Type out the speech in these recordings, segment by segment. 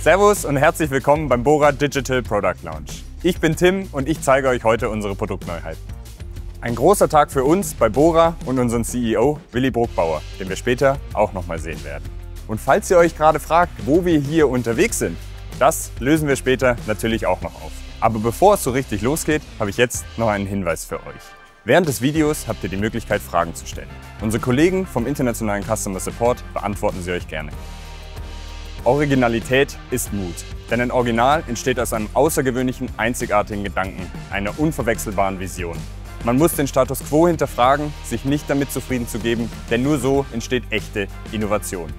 Servus und herzlich willkommen beim Bora Digital Product Launch. Ich bin Tim und ich zeige euch heute unsere Produktneuheiten. Ein großer Tag für uns bei Bora und unseren CEO Willi Bruckbauer, den wir später auch noch mal sehen werden. Und falls ihr euch gerade fragt, wo wir hier unterwegs sind, das lösen wir später natürlich auch noch auf. Aber bevor es so richtig losgeht, habe ich jetzt noch einen Hinweis für euch. Während des Videos habt ihr die Möglichkeit, Fragen zu stellen. Unsere Kollegen vom internationalen Customer Support beantworten sie euch gerne. Originalität ist Mut, denn ein Original entsteht aus einem außergewöhnlichen, einzigartigen Gedanken, einer unverwechselbaren Vision. Man muss den Status quo hinterfragen, sich nicht damit zufrieden zu geben, denn nur so entsteht echte Innovation.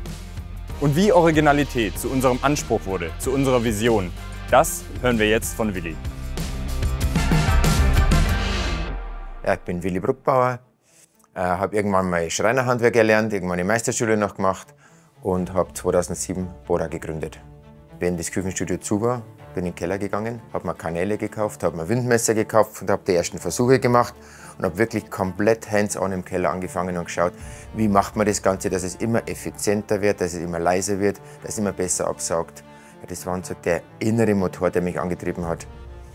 Und wie Originalität zu unserem Anspruch wurde, zu unserer Vision, das hören wir jetzt von Willi. Ja, ich bin Willi Bruckbauer, habe irgendwann mal Schreinerhandwerk gelernt, irgendwann die Meisterschule noch gemacht und habe 2007 Bora gegründet. Wenn das Küchenstudio zu war, bin in den Keller gegangen, habe mir Kanäle gekauft, habe mir Windmesser gekauft und habe die ersten Versuche gemacht und habe wirklich komplett hands-on im Keller angefangen und geschaut, wie macht man das Ganze, dass es immer effizienter wird, dass es immer leiser wird, dass es immer besser absaugt. Ja, das war so der innere Motor, der mich angetrieben hat.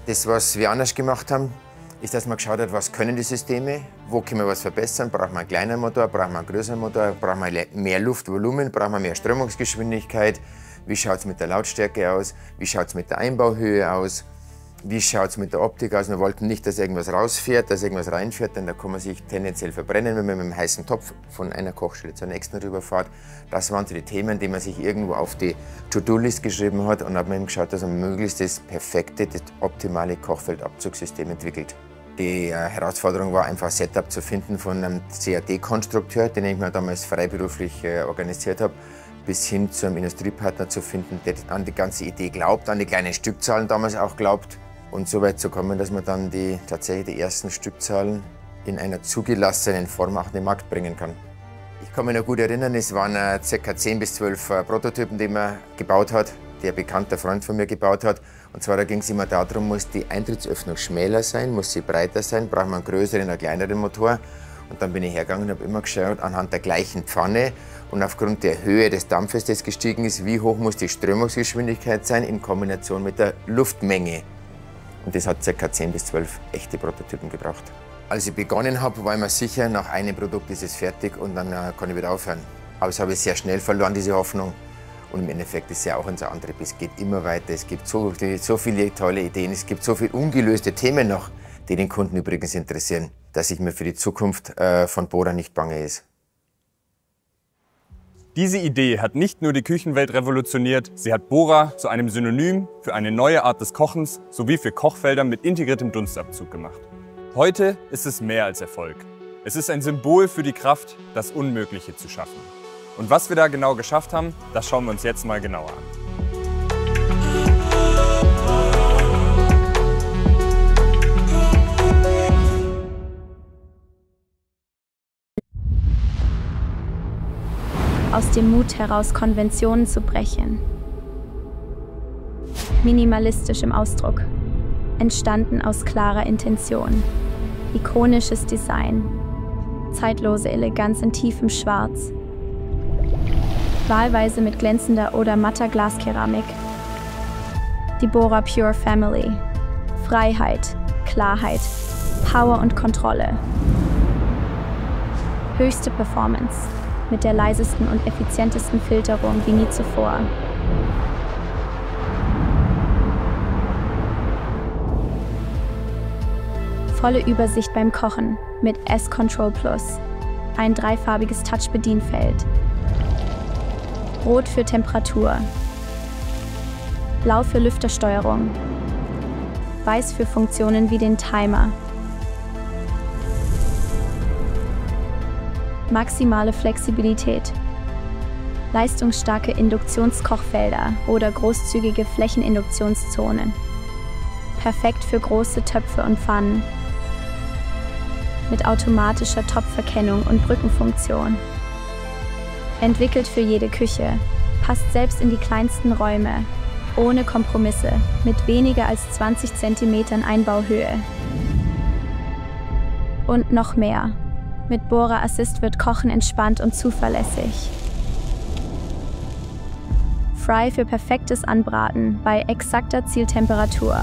Das, was wir anders gemacht haben, ist, dass man geschaut hat, was können die Systeme, wo können wir was verbessern, braucht man einen kleinen Motor, braucht man einen größeren Motor, braucht man mehr Luftvolumen, braucht man mehr Strömungsgeschwindigkeit, wie schaut es mit der Lautstärke aus, wie schaut es mit der Einbauhöhe aus, wie schaut es mit der Optik aus. Wir wollten nicht, dass irgendwas rausfährt, dass irgendwas reinfährt, denn da kann man sich tendenziell verbrennen, wenn man mit einem heißen Topf von einer Kochstelle zur nächsten rüberfährt. Das waren so die Themen, die man sich irgendwo auf die To-Do-List geschrieben hat und hat man eben geschaut, dass man möglichst das perfekte, das optimale Kochfeldabzugssystem entwickelt. Die Herausforderung war einfach, ein Setup zu finden von einem CAD-Konstrukteur, den ich mir damals freiberuflich organisiert habe, bis hin zu einem Industriepartner zu finden, der an die ganze Idee glaubt, an die kleinen Stückzahlen damals auch glaubt. Und so weit zu kommen, dass man dann tatsächlich die ersten Stückzahlen in einer zugelassenen Form auch in den Markt bringen kann. Ich kann mich noch gut erinnern, es waren ca. 10 bis 12 Prototypen, die man gebaut hat, die ein bekannter Freund von mir gebaut hat. Und zwar da ging es immer darum, muss die Eintrittsöffnung schmäler sein, muss sie breiter sein, braucht man einen größeren, einen kleineren Motor. Und dann bin ich hergegangen und habe immer geschaut, anhand der gleichen Pfanne und aufgrund der Höhe des Dampfes, das gestiegen ist, wie hoch muss die Strömungsgeschwindigkeit sein in Kombination mit der Luftmenge. Und das hat ca. 10 bis 12 echte Prototypen gebraucht. Als ich begonnen habe, war ich mir sicher, nach einem Produkt ist es fertig und dann kann ich wieder aufhören. Aber das habe ich sehr schnell verloren, diese Hoffnung. Und im Endeffekt ist es ja auch unser Antrieb. Es geht immer weiter, es gibt so viele tolle Ideen, es gibt so viele ungelöste Themen noch, die den Kunden übrigens interessieren, dass ich mir für die Zukunft von Bora nicht bange ist. Diese Idee hat nicht nur die Küchenwelt revolutioniert, sie hat Bora zu einem Synonym für eine neue Art des Kochens sowie für Kochfelder mit integriertem Dunstabzug gemacht. Heute ist es mehr als Erfolg. Es ist ein Symbol für die Kraft, das Unmögliche zu schaffen. Und was wir da genau geschafft haben, das schauen wir uns jetzt mal genauer an. Aus dem Mut heraus, Konventionen zu brechen. Minimalistisch im Ausdruck. Entstanden aus klarer Intention. Ikonisches Design. Zeitlose Eleganz in tiefem Schwarz. Wahlweise mit glänzender oder matter Glaskeramik. Die Bora Pure Family. Freiheit, Klarheit, Power und Kontrolle. Höchste Performance. Mit der leisesten und effizientesten Filterung wie nie zuvor. Volle Übersicht beim Kochen mit S-Control Plus. Ein dreifarbiges Touch-Bedienfeld. Rot für Temperatur. Blau für Lüftersteuerung. Weiß für Funktionen wie den Timer. Maximale Flexibilität. Leistungsstarke Induktionskochfelder oder großzügige Flächeninduktionszonen. Perfekt für große Töpfe und Pfannen. Mit automatischer Topferkennung und Brückenfunktion. Entwickelt für jede Küche, passt selbst in die kleinsten Räume, ohne Kompromisse, mit weniger als 20 cm Einbauhöhe. Und noch mehr. Mit Bora Assist wird Kochen entspannt und zuverlässig. Fry für perfektes Anbraten bei exakter Zieltemperatur.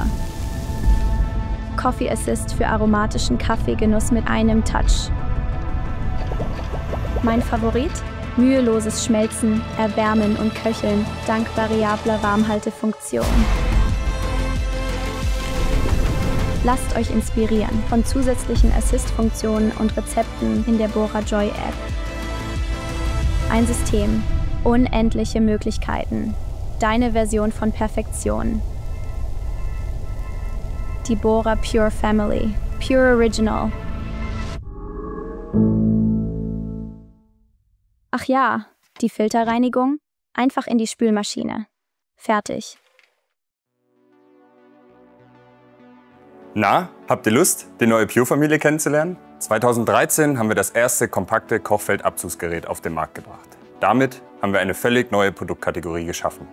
Coffee Assist für aromatischen Kaffeegenuss mit einem Touch. Mein Favorit? Müheloses Schmelzen, Erwärmen und Köcheln dank variabler Warmhaltefunktion. Lasst euch inspirieren von zusätzlichen Assist-Funktionen und Rezepten in der Bora Joy App. Ein System, unendliche Möglichkeiten. Deine Version von Perfektion. Die Bora Pure Family. Pure Original. Ach ja, die Filterreinigung? Einfach in die Spülmaschine. Fertig. Na, habt ihr Lust, die neue Pure-Familie kennenzulernen? 2013 haben wir das erste kompakte Kochfeldabzugsgerät auf den Markt gebracht. Damit haben wir eine völlig neue Produktkategorie geschaffen.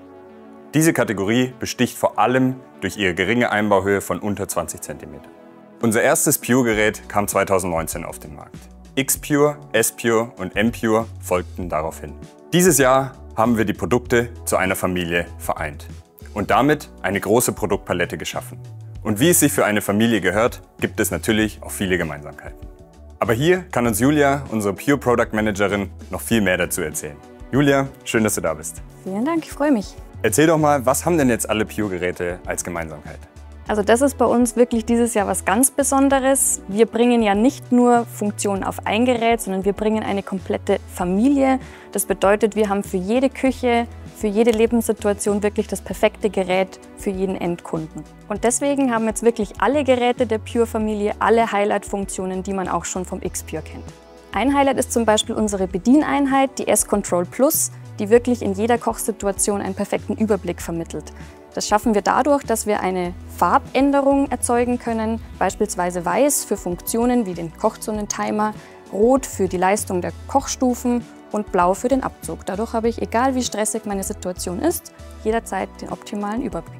Diese Kategorie besticht vor allem durch ihre geringe Einbauhöhe von unter 20 cm. Unser erstes Pure-Gerät kam 2019 auf den Markt. X-Pure, S-Pure und M-Pure folgten daraufhin. Dieses Jahr haben wir die Produkte zu einer Familie vereint und damit eine große Produktpalette geschaffen. Und wie es sich für eine Familie gehört, gibt es natürlich auch viele Gemeinsamkeiten. Aber hier kann uns Julia, unsere Pure Product Managerin, noch viel mehr dazu erzählen. Julia, schön, dass du da bist. Vielen Dank, ich freue mich. Erzähl doch mal, was haben denn jetzt alle Pure-Geräte als Gemeinsamkeit? Also das ist bei uns wirklich dieses Jahr was ganz Besonderes. Wir bringen ja nicht nur Funktionen auf ein Gerät, sondern wir bringen eine komplette Familie. Das bedeutet, wir haben für jede Küche, für jede Lebenssituation wirklich das perfekte Gerät für jeden Endkunden. Und deswegen haben jetzt wirklich alle Geräte der Pure-Familie alle Highlight-Funktionen, die man auch schon vom X-Pure kennt. Ein Highlight ist zum Beispiel unsere Bedieneinheit, die S-Control Plus, die wirklich in jeder Kochsituation einen perfekten Überblick vermittelt. Das schaffen wir dadurch, dass wir eine Farbänderung erzeugen können, beispielsweise weiß für Funktionen wie den Kochzonentimer, rot für die Leistung der Kochstufen und blau für den Abzug. Dadurch habe ich, egal wie stressig meine Situation ist, jederzeit den optimalen Überblick.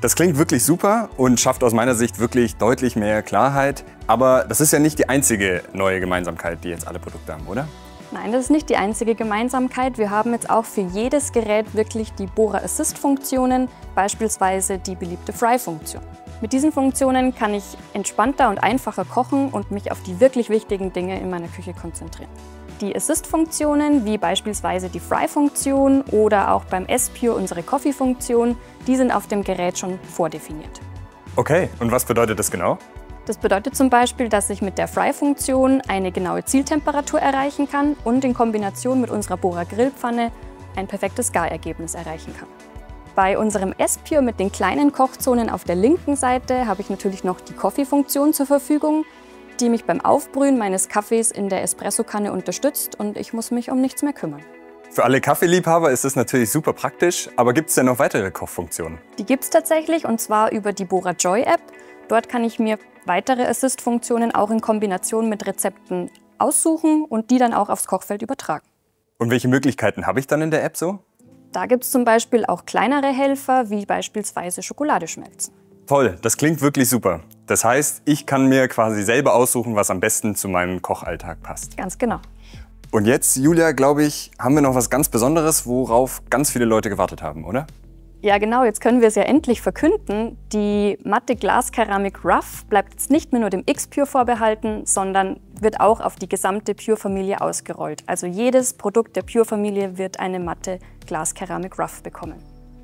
Das klingt wirklich super und schafft aus meiner Sicht wirklich deutlich mehr Klarheit. Aber das ist ja nicht die einzige neue Gemeinsamkeit, die jetzt alle Produkte haben, oder? Nein, das ist nicht die einzige Gemeinsamkeit. Wir haben jetzt auch für jedes Gerät wirklich die Bora Assist-Funktionen, beispielsweise die beliebte Fry-Funktion. Mit diesen Funktionen kann ich entspannter und einfacher kochen und mich auf die wirklich wichtigen Dinge in meiner Küche konzentrieren. Die Assist-Funktionen, wie beispielsweise die Fry-Funktion oder auch beim S-Pure unsere Coffee-Funktion, die sind auf dem Gerät schon vordefiniert. Okay, und was bedeutet das genau? Das bedeutet zum Beispiel, dass ich mit der Fry-Funktion eine genaue Zieltemperatur erreichen kann und in Kombination mit unserer Bora Grillpfanne ein perfektes Garergebnis erreichen kann. Bei unserem S-Pure mit den kleinen Kochzonen auf der linken Seite habe ich natürlich noch die Coffee-Funktion zur Verfügung, die mich beim Aufbrühen meines Kaffees in der Espressokanne unterstützt und ich muss mich um nichts mehr kümmern. Für alle Kaffeeliebhaber ist das natürlich super praktisch, aber gibt es denn noch weitere Kochfunktionen? Die gibt es tatsächlich und zwar über die Bora Joy App. Dort kann ich mir weitere Assist-Funktionen auch in Kombination mit Rezepten aussuchen und die dann auch aufs Kochfeld übertragen. Und welche Möglichkeiten habe ich dann in der App so? Da gibt es zum Beispiel auch kleinere Helfer, wie beispielsweise Schokolade schmelzen. Toll, das klingt wirklich super. Das heißt, ich kann mir quasi selber aussuchen, was am besten zu meinem Kochalltag passt. Ganz genau. Und jetzt, Julia, glaube ich, haben wir noch was ganz Besonderes, worauf ganz viele Leute gewartet haben, oder? Ja genau, jetzt können wir es ja endlich verkünden. Die matte Glaskeramik Rough bleibt jetzt nicht mehr nur dem X-Pure vorbehalten, sondern wird auch auf die gesamte Pure-Familie ausgerollt. Also jedes Produkt der Pure-Familie wird eine matte Glaskeramik Rough bekommen.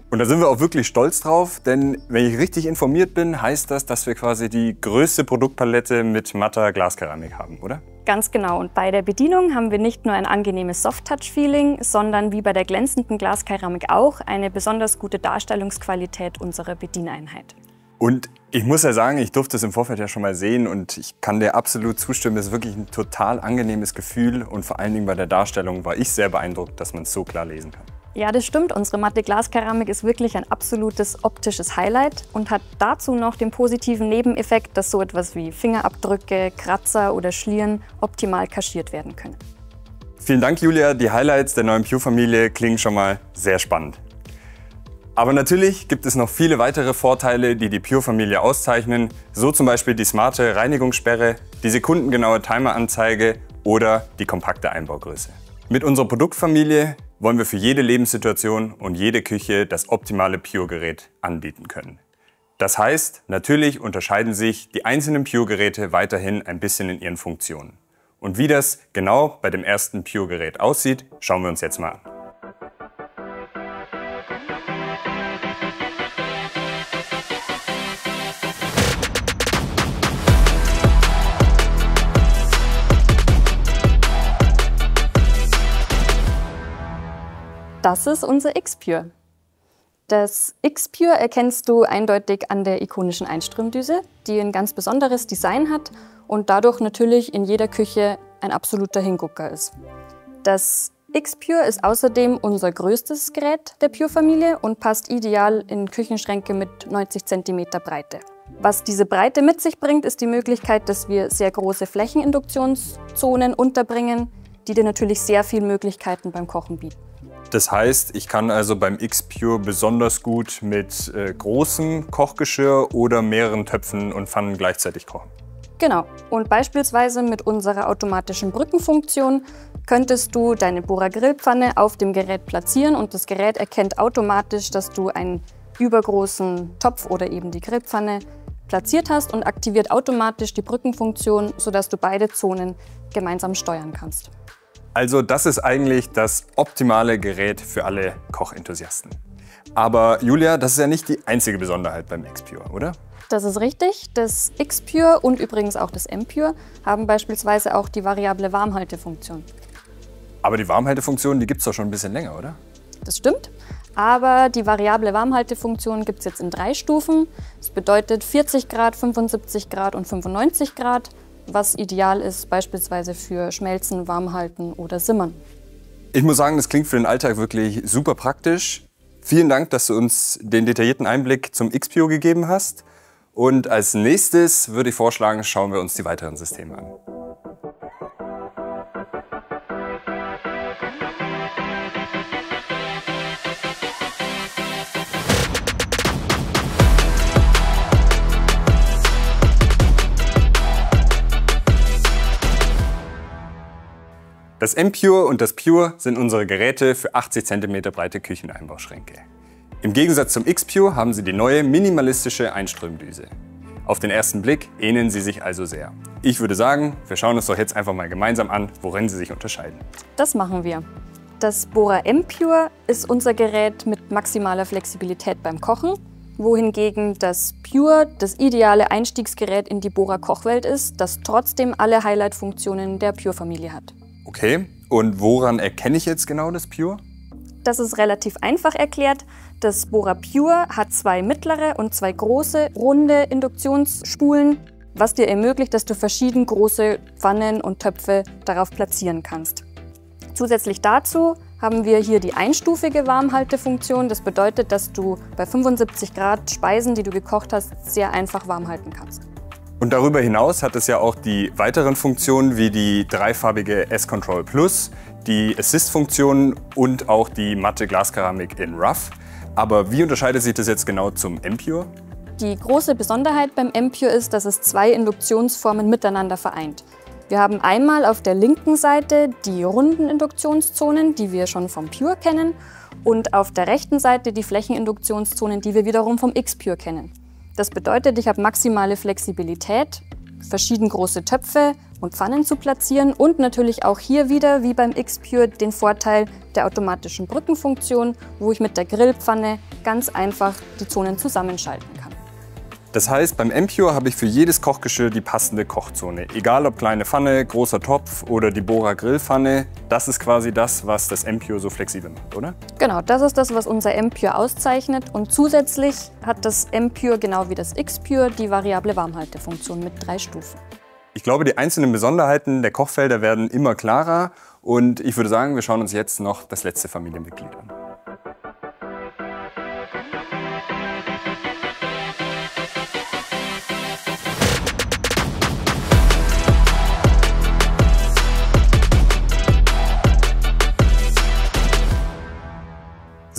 Und da sind wir auch wirklich stolz drauf, denn wenn ich richtig informiert bin, heißt das, dass wir quasi die größte Produktpalette mit matter Glaskeramik haben, oder? Ganz genau. Und bei der Bedienung haben wir nicht nur ein angenehmes Soft-Touch-Feeling, sondern wie bei der glänzenden Glaskeramik auch eine besonders gute Darstellungsqualität unserer Bedieneinheit. Und ich muss ja sagen, ich durfte es im Vorfeld ja schon mal sehen und ich kann dir absolut zustimmen. Es ist wirklich ein total angenehmes Gefühl und vor allen Dingen bei der Darstellung war ich sehr beeindruckt, dass man es so klar lesen kann. Ja, das stimmt. Unsere matte Glaskeramik ist wirklich ein absolutes optisches Highlight und hat dazu noch den positiven Nebeneffekt, dass so etwas wie Fingerabdrücke, Kratzer oder Schlieren optimal kaschiert werden können. Vielen Dank, Julia. Die Highlights der neuen Pure-Familie klingen schon mal sehr spannend. Aber natürlich gibt es noch viele weitere Vorteile, die die Pure-Familie auszeichnen, so zum Beispiel die smarte Reinigungssperre, die sekundengenaue Timeranzeige oder die kompakte Einbaugröße. Mit unserer Produktfamilie wollen wir für jede Lebenssituation und jede Küche das optimale Pure-Gerät anbieten können. Das heißt, natürlich unterscheiden sich die einzelnen Pure-Geräte weiterhin ein bisschen in ihren Funktionen. Und wie das genau bei dem ersten Pure-Gerät aussieht, schauen wir uns jetzt mal an. Das ist unser X-Pure. Das X-Pure erkennst du eindeutig an der ikonischen Einströmdüse, die ein ganz besonderes Design hat und dadurch natürlich in jeder Küche ein absoluter Hingucker ist. Das X-Pure ist außerdem unser größtes Gerät der Pure-Familie und passt ideal in Küchenschränke mit 90 cm Breite. Was diese Breite mit sich bringt, ist die Möglichkeit, dass wir sehr große Flächeninduktionszonen unterbringen, die dir natürlich sehr viele Möglichkeiten beim Kochen bieten. Das heißt, ich kann also beim X-Pure besonders gut mit großem Kochgeschirr oder mehreren Töpfen und Pfannen gleichzeitig kochen. Genau. Und beispielsweise mit unserer automatischen Brückenfunktion könntest du deine Bora Grillpfanne auf dem Gerät platzieren und das Gerät erkennt automatisch, dass du einen übergroßen Topf oder eben die Grillpfanne platziert hast und aktiviert automatisch die Brückenfunktion, sodass du beide Zonen gemeinsam steuern kannst. Also das ist eigentlich das optimale Gerät für alle Kochenthusiasten. Aber Julia, das ist ja nicht die einzige Besonderheit beim X-Pure, oder? Das ist richtig. Das X-Pure und übrigens auch das M-Pure haben beispielsweise auch die variable Warmhaltefunktion. Aber die Warmhaltefunktion, die gibt es doch schon ein bisschen länger, oder? Das stimmt. Aber die variable Warmhaltefunktion gibt es jetzt in 3 Stufen. Das bedeutet 40 Grad, 75 Grad und 95 Grad. Was ideal ist, beispielsweise für Schmelzen, Warmhalten oder Simmern. Ich muss sagen, das klingt für den Alltag wirklich super praktisch. Vielen Dank, dass du uns den detaillierten Einblick zum X-Pure gegeben hast. Und als nächstes würde ich vorschlagen, schauen wir uns die weiteren Systeme an. Das M-Pure und das Pure sind unsere Geräte für 80 cm breite Kücheneinbauschränke. Im Gegensatz zum X-Pure haben sie die neue minimalistische Einströmdüse. Auf den ersten Blick ähneln sie sich also sehr. Ich würde sagen, wir schauen uns doch jetzt einfach mal gemeinsam an, worin sie sich unterscheiden. Das machen wir. Das Bora M-Pure ist unser Gerät mit maximaler Flexibilität beim Kochen, wohingegen das Pure das ideale Einstiegsgerät in die Bora Kochwelt ist, das trotzdem alle Highlight-Funktionen der Pure-Familie hat. Okay, und woran erkenne ich jetzt genau das Pure? Das ist relativ einfach erklärt. Das Bora Pure hat 2 mittlere und 2 große, runde Induktionsspulen, was dir ermöglicht, dass du verschieden große Pfannen und Töpfe darauf platzieren kannst. Zusätzlich dazu haben wir hier die einstufige Warmhaltefunktion. Das bedeutet, dass du bei 75 Grad Speisen, die du gekocht hast, sehr einfach warm halten kannst. Und darüber hinaus hat es ja auch die weiteren Funktionen wie die dreifarbige S-Control Plus, die Assist-Funktionen und auch die matte Glaskeramik in Rough. Aber wie unterscheidet sich das jetzt genau zum M-Pure? Die große Besonderheit beim M-Pure ist, dass es 2 Induktionsformen miteinander vereint. Wir haben einmal auf der linken Seite die runden Induktionszonen, die wir schon vom Pure kennen, und auf der rechten Seite die Flächeninduktionszonen, die wir wiederum vom X-Pure kennen. Das bedeutet, ich habe maximale Flexibilität, verschieden große Töpfe und Pfannen zu platzieren und natürlich auch hier wieder, wie beim X-Pure, den Vorteil der automatischen Brückenfunktion, wo ich mit der Grillpfanne ganz einfach die Zonen zusammenschalten kann. Das heißt, beim M-Pure habe ich für jedes Kochgeschirr die passende Kochzone. Egal ob kleine Pfanne, großer Topf oder die Bora Grillpfanne, das ist quasi das, was das M-Pure so flexibel macht, oder? Genau, das ist das, was unser M-Pure auszeichnet. Und zusätzlich hat das M-Pure genau wie das X-Pure die variable Warmhaltefunktion mit 3 Stufen. Ich glaube, die einzelnen Besonderheiten der Kochfelder werden immer klarer. Und ich würde sagen, wir schauen uns jetzt noch das letzte Familienmitglied an.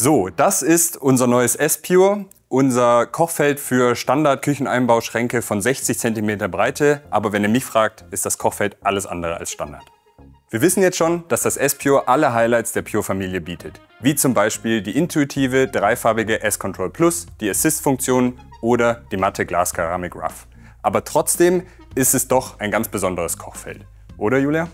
So, das ist unser neues S-Pure, unser Kochfeld für Standard-Kücheneinbauschränke von 60 cm Breite. Aber wenn ihr mich fragt, ist das Kochfeld alles andere als Standard. Wir wissen jetzt schon, dass das S-Pure alle Highlights der Pure-Familie bietet, wie zum Beispiel die intuitive dreifarbige S-Control Plus, die Assist-Funktion oder die matte Glaskeramik Rough. Aber trotzdem ist es doch ein ganz besonderes Kochfeld. Oder Julia?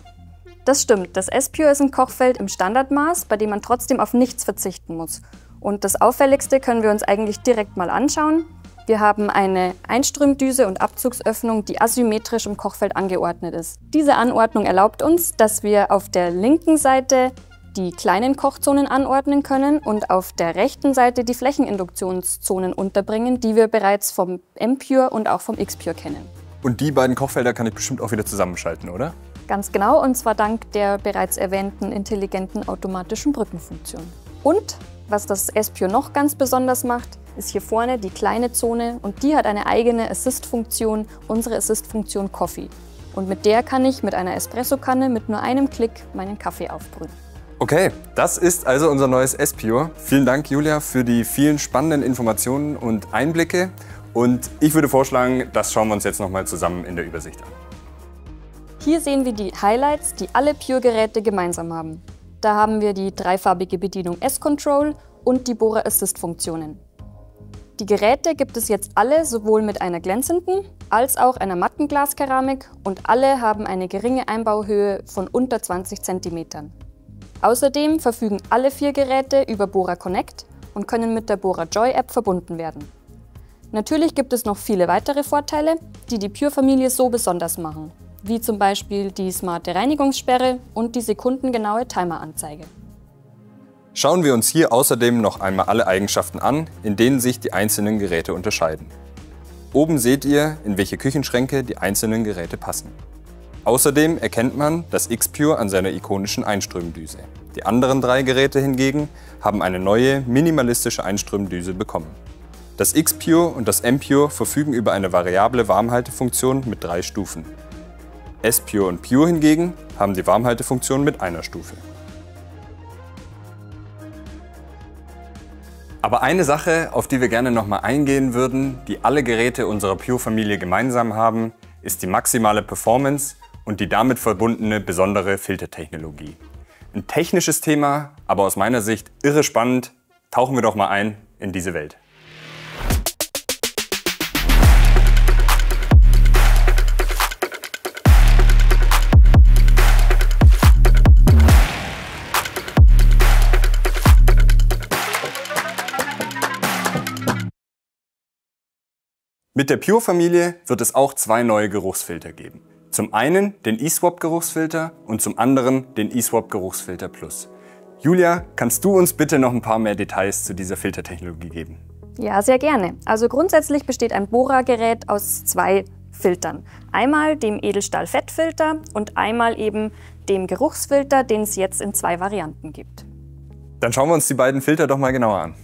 Das stimmt. Das S-Pure ist ein Kochfeld im Standardmaß, bei dem man trotzdem auf nichts verzichten muss. Und das Auffälligste können wir uns eigentlich direkt mal anschauen. Wir haben eine Einströmdüse und Abzugsöffnung, die asymmetrisch im Kochfeld angeordnet ist. Diese Anordnung erlaubt uns, dass wir auf der linken Seite die kleinen Kochzonen anordnen können und auf der rechten Seite die Flächeninduktionszonen unterbringen, die wir bereits vom M-Pure und auch vom X-Pure kennen. Und die beiden Kochfelder kann ich bestimmt auch wieder zusammenschalten, oder? Ganz genau, und zwar dank der bereits erwähnten intelligenten automatischen Brückenfunktion. Und was das S-Pure noch ganz besonders macht, ist hier vorne die kleine Zone und die hat eine eigene Assist-Funktion, unsere Assist-Funktion Coffee. Und mit der kann ich mit einer Espressokanne mit nur einem Klick meinen Kaffee aufbrühen. Okay, das ist also unser neues S-Pure. Vielen Dank, Julia, für die vielen spannenden Informationen und Einblicke. Und ich würde vorschlagen, das schauen wir uns jetzt nochmal zusammen in der Übersicht an. Hier sehen wir die Highlights, die alle Pure-Geräte gemeinsam haben. Da haben wir die dreifarbige Bedienung S-Control und die Bohrer Assist-Funktionen. Die Geräte gibt es jetzt alle sowohl mit einer glänzenden als auch einer matten Glaskeramik und alle haben eine geringe Einbauhöhe von unter 20 cm. Außerdem verfügen alle 4 Geräte über Bohrer Connect und können mit der Bohrer Joy App verbunden werden. Natürlich gibt es noch viele weitere Vorteile, die die Pure-Familie so besonders machen, wie zum Beispiel die smarte Reinigungssperre und die sekundengenaue Timeranzeige. Schauen wir uns hier außerdem noch einmal alle Eigenschaften an, in denen sich die einzelnen Geräte unterscheiden. Oben seht ihr, in welche Küchenschränke die einzelnen Geräte passen. Außerdem erkennt man das X-Pure an seiner ikonischen Einströmdüse. Die anderen 3 Geräte hingegen haben eine neue, minimalistische Einströmdüse bekommen. Das X-Pure und das M-Pure verfügen über eine variable Warmhaltefunktion mit 3 Stufen. S-Pure und Pure hingegen haben die Warmhaltefunktion mit einer Stufe. Aber eine Sache, auf die wir gerne nochmal eingehen würden, die alle Geräte unserer Pure-Familie gemeinsam haben, ist die maximale Performance und die damit verbundene besondere Filtertechnologie. Ein technisches Thema, aber aus meiner Sicht irre spannend. Tauchen wir doch mal ein in diese Welt. Mit der Pure-Familie wird es auch 2 neue Geruchsfilter geben. Zum einen den eSwap-Geruchsfilter und zum anderen den eSwap-Geruchsfilter Plus. Julia, kannst du uns bitte noch ein paar mehr Details zu dieser Filtertechnologie geben? Ja, sehr gerne. Also grundsätzlich besteht ein Bohrer-Gerät aus 2 Filtern. Einmal dem Edelstahl-Fettfilter und einmal eben dem Geruchsfilter, den es jetzt in 2 Varianten gibt. Dann schauen wir uns die beiden Filter doch mal genauer an.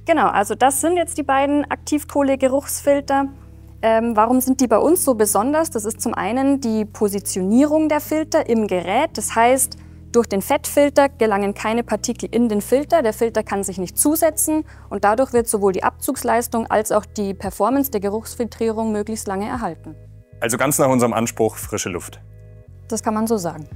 Genau, also das sind jetzt die beiden Aktivkohle-Geruchsfilter. Warum sind die bei uns so besonders? Das ist zum einen die Positionierung der Filter im Gerät. Das heißt, durch den Fettfilter gelangen keine Partikel in den Filter. Der Filter kann sich nicht zusetzen und dadurch wird sowohl die Abzugsleistung als auch die Performance der Geruchsfiltrierung möglichst lange erhalten. Also ganz nach unserem Anspruch frische Luft. Das kann man so sagen.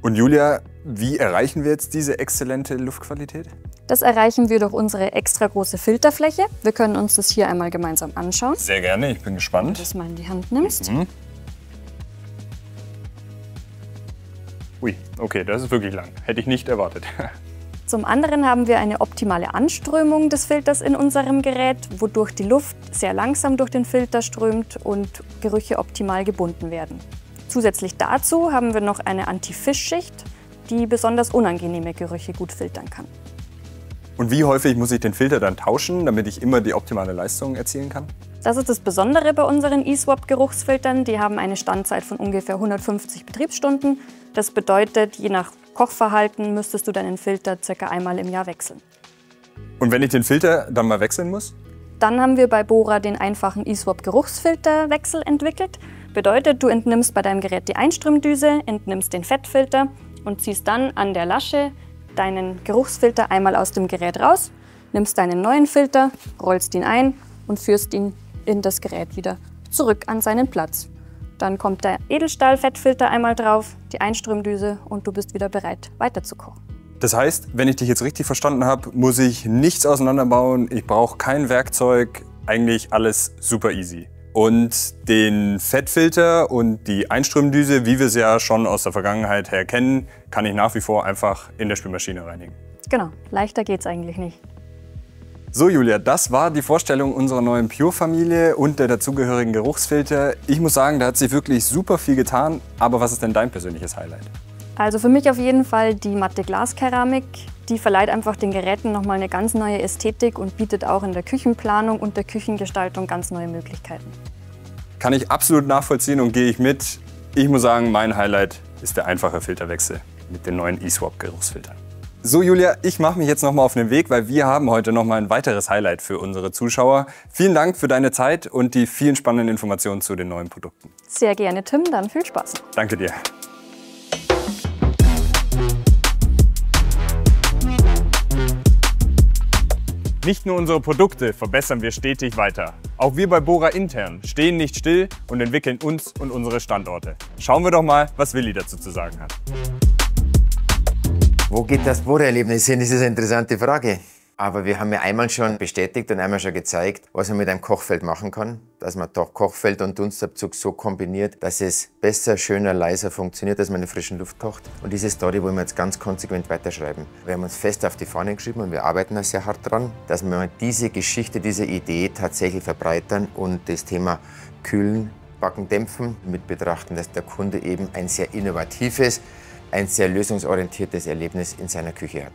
Und Julia, wie erreichen wir jetzt diese exzellente Luftqualität? Das erreichen wir durch unsere extra große Filterfläche. Wir können uns das hier einmal gemeinsam anschauen. Sehr gerne, ich bin gespannt. Wenn du das mal in die Hand nimmst. Ui, okay, das ist wirklich lang. Hätte ich nicht erwartet. Zum anderen haben wir eine optimale Anströmung des Filters in unserem Gerät, wodurch die Luft sehr langsam durch den Filter strömt und Gerüche optimal gebunden werden. Zusätzlich dazu haben wir noch eine Anti-Fisch-Schicht, die besonders unangenehme Gerüche gut filtern kann. Und wie häufig muss ich den Filter dann tauschen, damit ich immer die optimale Leistung erzielen kann? Das ist das Besondere bei unseren eSwap-Geruchsfiltern. Die haben eine Standzeit von ungefähr 150 Betriebsstunden. Das bedeutet, je nach Kochverhalten müsstest du deinen Filter ca. einmal im Jahr wechseln. Und wenn ich den Filter dann mal wechseln muss? Dann haben wir bei Bohrer den einfachen eSwap-Geruchsfilterwechsel entwickelt. Bedeutet, du entnimmst bei deinem Gerät die Einströmdüse, entnimmst den Fettfilter und ziehst dann an der Lasche deinen Geruchsfilter einmal aus dem Gerät raus, nimmst deinen neuen Filter, rollst ihn ein und führst ihn in das Gerät wieder zurück an seinen Platz. Dann kommt der Edelstahl-Fettfilter einmal drauf, die Einströmdüse und du bist wieder bereit, weiter zu kochen. Das heißt, wenn ich dich jetzt richtig verstanden habe, muss ich nichts auseinanderbauen, ich brauche kein Werkzeug, eigentlich alles super easy. Und den Fettfilter und die Einströmdüse, wie wir es ja schon aus der Vergangenheit her kennen, kann ich nach wie vor einfach in der Spülmaschine reinigen. Genau, leichter geht's eigentlich nicht. So Julia, das war die Vorstellung unserer neuen Pure-Familie und der dazugehörigen Geruchsfilter. Ich muss sagen, da hat sich wirklich super viel getan. Aber was ist denn dein persönliches Highlight? Also für mich auf jeden Fall die matte Glaskeramik. Die verleiht einfach den Geräten nochmal eine ganz neue Ästhetik und bietet auch in der Küchenplanung und der Küchengestaltung ganz neue Möglichkeiten. Kann ich absolut nachvollziehen und gehe ich mit. Ich muss sagen, mein Highlight ist der einfache Filterwechsel mit den neuen eSwap-Geruchsfiltern. So Julia, ich mache mich jetzt noch mal auf den Weg, weil wir haben heute noch mal ein weiteres Highlight für unsere Zuschauer. Vielen Dank für deine Zeit und die vielen spannenden Informationen zu den neuen Produkten. Sehr gerne, Tim, dann viel Spaß. Danke dir. Nicht nur unsere Produkte verbessern wir stetig weiter. Auch wir bei Bora intern stehen nicht still und entwickeln uns und unsere Standorte. Schauen wir doch mal, was Willi dazu zu sagen hat. Wo geht das Bora-Erlebnis hin? Das ist eine interessante Frage. Aber wir haben ja einmal schon bestätigt und einmal schon gezeigt, was man mit einem Kochfeld machen kann. Dass man doch Kochfeld und Dunstabzug so kombiniert, dass es besser, schöner, leiser funktioniert, dass man in der frischen Luft kocht. Und diese Story wollen wir jetzt ganz konsequent weiterschreiben. Wir haben uns fest auf die Fahne geschrieben und wir arbeiten da sehr hart dran, dass wir diese Geschichte, diese Idee tatsächlich verbreitern und das Thema Kühlen, Backen, Dämpfen mit betrachten, dass der Kunde eben ein sehr innovatives, ein sehr lösungsorientiertes Erlebnis in seiner Küche hat.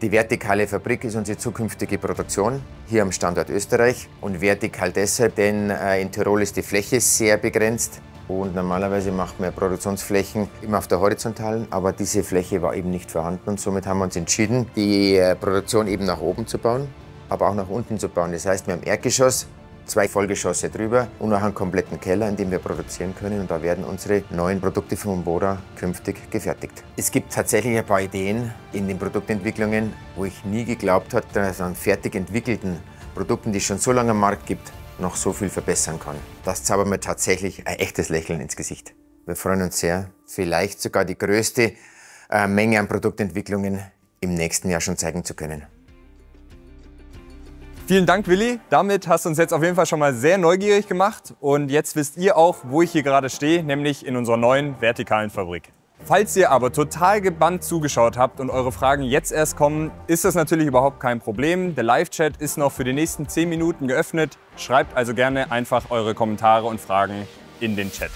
Die vertikale Fabrik ist unsere zukünftige Produktion hier am Standort Österreich und vertikal deshalb, denn in Tirol ist die Fläche sehr begrenzt und normalerweise macht man Produktionsflächen immer auf der horizontalen, aber diese Fläche war eben nicht vorhanden und somit haben wir uns entschieden, die Produktion eben nach oben zu bauen, aber auch nach unten zu bauen. Das heißt, wir haben Erdgeschoss, 2 Vollgeschosse drüber und noch einen kompletten Keller, in dem wir produzieren können. Und da werden unsere neuen Produkte von Bora künftig gefertigt. Es gibt tatsächlich ein paar Ideen in den Produktentwicklungen, wo ich nie geglaubt habe, dass an fertig entwickelten Produkten, die es schon so lange am Markt gibt, noch so viel verbessern kann. Das zaubert mir tatsächlich ein echtes Lächeln ins Gesicht. Wir freuen uns sehr, vielleicht sogar die größte Menge an Produktentwicklungen im nächsten Jahr schon zeigen zu können. Vielen Dank, Willi. Damit hast du uns jetzt auf jeden Fall schon mal sehr neugierig gemacht. Und jetzt wisst ihr auch, wo ich hier gerade stehe, nämlich in unserer neuen vertikalen Fabrik. Falls ihr aber total gebannt zugeschaut habt und eure Fragen jetzt erst kommen, ist das natürlich überhaupt kein Problem. Der Live-Chat ist noch für die nächsten 10 Minuten geöffnet. Schreibt also gerne einfach eure Kommentare und Fragen in den Chat.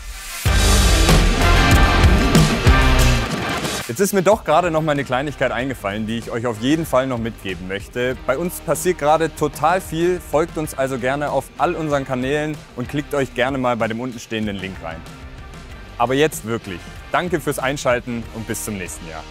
Jetzt ist mir doch gerade noch mal eine Kleinigkeit eingefallen, die ich euch auf jeden Fall noch mitgeben möchte. Bei uns passiert gerade total viel, folgt uns also gerne auf all unseren Kanälen und klickt euch gerne mal bei dem untenstehenden Link rein. Aber jetzt wirklich, danke fürs Einschalten und bis zum nächsten Jahr.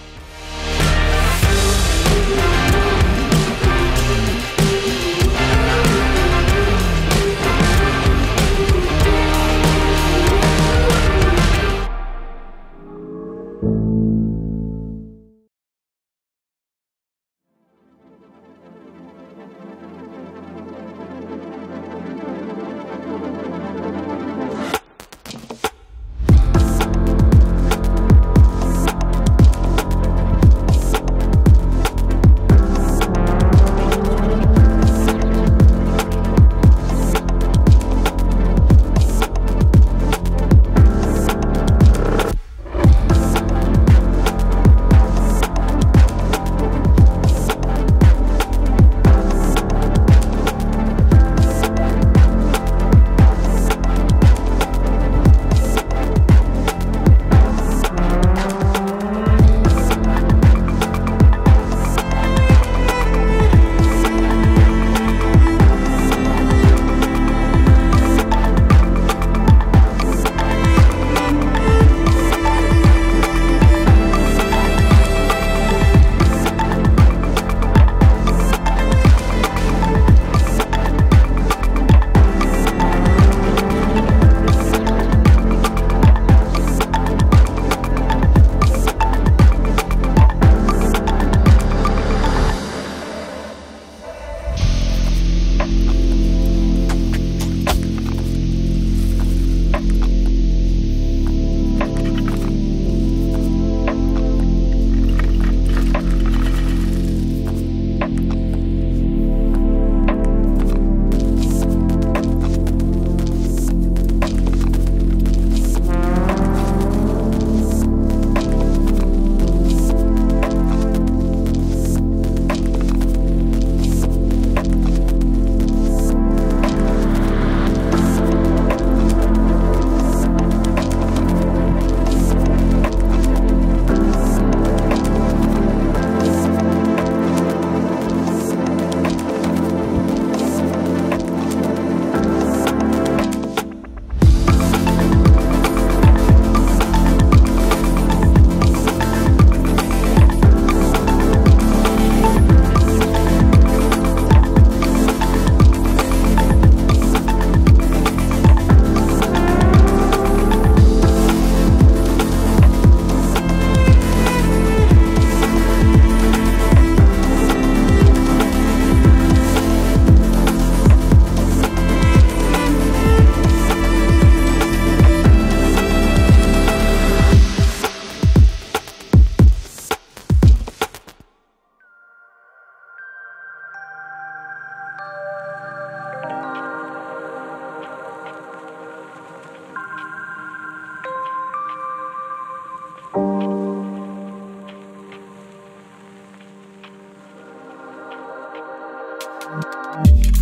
Joy.